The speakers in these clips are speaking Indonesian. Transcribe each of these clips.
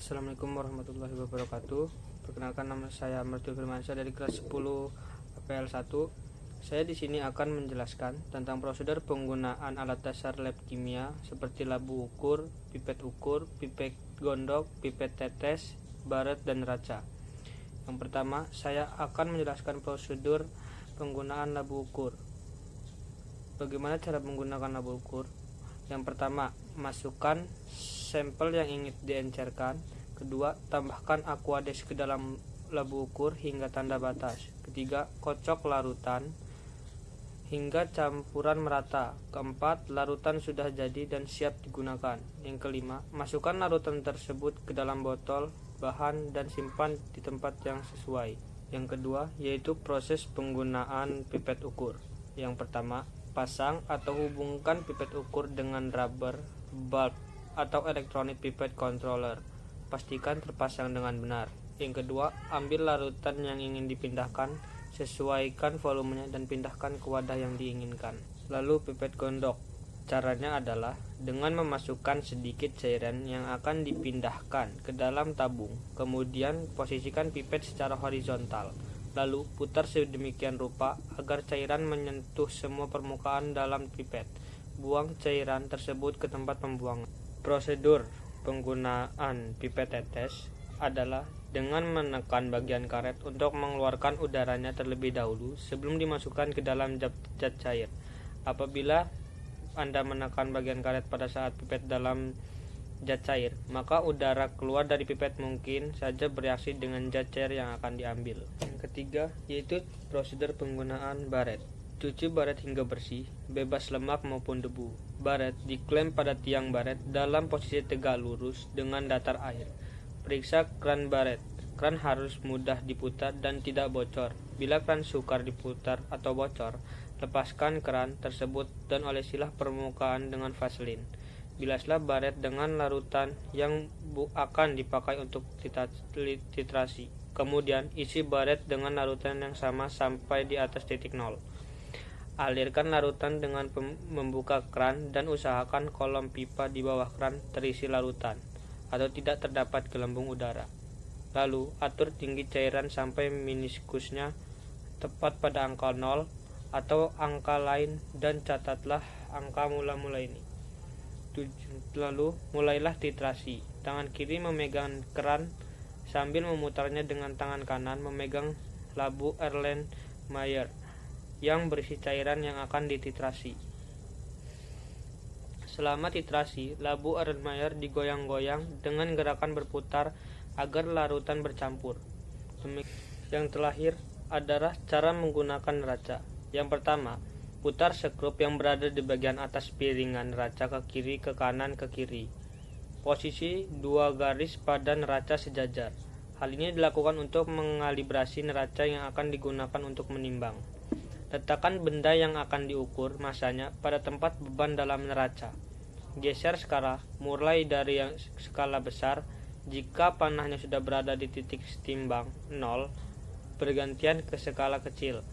Assalamualaikum warahmatullahi wabarakatuh. Perkenalkan, nama saya Mertul Firmansyah dari kelas 10 APL 1. Saya di sini akan menjelaskan tentang prosedur penggunaan alat dasar lab kimia seperti labu ukur, pipet gondok, pipet tetes, baret, dan raca. Yang pertama, saya akan menjelaskan prosedur penggunaan labu ukur. Bagaimana cara menggunakan labu ukur? Yang pertama, masukkan sampel yang ingin diencerkan. Kedua, tambahkan aquades ke dalam labu ukur hingga tanda batas. Ketiga, kocok larutan hingga campuran merata. Keempat, larutan sudah jadi dan siap digunakan. Yang kelima, masukkan larutan tersebut ke dalam botol bahan dan simpan di tempat yang sesuai. Yang kedua, yaitu proses penggunaan pipet ukur. Yang pertama, pasang atau hubungkan pipet ukur dengan rubber bulb atau electronic pipette controller. Pastikan terpasang dengan benar. Yang kedua, ambil larutan yang ingin dipindahkan, sesuaikan volumenya dan pindahkan ke wadah yang diinginkan. Lalu pipet gondok. Caranya adalah dengan memasukkan sedikit cairan yang akan dipindahkan ke dalam tabung. Kemudian posisikan pipet secara horizontal. Lalu putar sedemikian rupa agar cairan menyentuh semua permukaan dalam pipet. Buang cairan tersebut ke tempat pembuangan. Prosedur penggunaan pipet tetes adalah dengan menekan bagian karet untuk mengeluarkan udaranya terlebih dahulu sebelum dimasukkan ke dalam zat cair. Apabila Anda menekan bagian karet pada saat pipet dalam zat cair, maka udara keluar dari pipet mungkin saja bereaksi dengan zat cair yang akan diambil. Yang ketiga, yaitu prosedur penggunaan baret. Cuci baret hingga bersih, bebas lemak maupun debu. Baret diklem pada tiang baret dalam posisi tegak lurus dengan datar air. Periksa kran baret. Kran harus mudah diputar dan tidak bocor. Bila kran sukar diputar atau bocor, lepaskan kran tersebut dan olesilah permukaan dengan vaselin. Bilaslah baret dengan larutan yang akan dipakai untuk titrasi. Kemudian isi baret dengan larutan yang sama sampai di atas titik nol. Alirkan larutan dengan membuka kran dan usahakan kolom pipa di bawah kran terisi larutan atau tidak terdapat gelembung udara. Lalu atur tinggi cairan sampai meniskusnya tepat pada angka 0 atau angka lain dan catatlah angka mula-mula ini. Lalu mulailah titrasi. Tangan kiri memegang keran sambil memutarnya dengan tangan kanan memegang labu Erlenmeyer yang berisi cairan yang akan dititrasi. Selama titrasi, labu Erlenmeyer digoyang-goyang dengan gerakan berputar agar larutan bercampur. Yang terakhir adalah cara menggunakan raca. Yang pertama, putar sekrup yang berada di bagian atas piringan raca ke kiri, ke kanan, ke kiri. Posisi 2 garis pada neraca sejajar. Hal ini dilakukan untuk mengalibrasi neraca yang akan digunakan untuk menimbang. Letakkan benda yang akan diukur masanya pada tempat beban dalam neraca. Geser skala mulai dari yang skala besar jika panahnya sudah berada di titik timbang 0, bergantian ke skala kecil.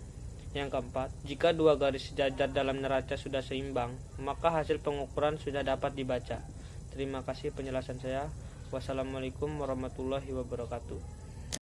Yang keempat, jika 2 garis sejajar dalam neraca sudah seimbang, maka hasil pengukuran sudah dapat dibaca. Terima kasih penjelasan saya. Wassalamualaikum warahmatullahi wabarakatuh.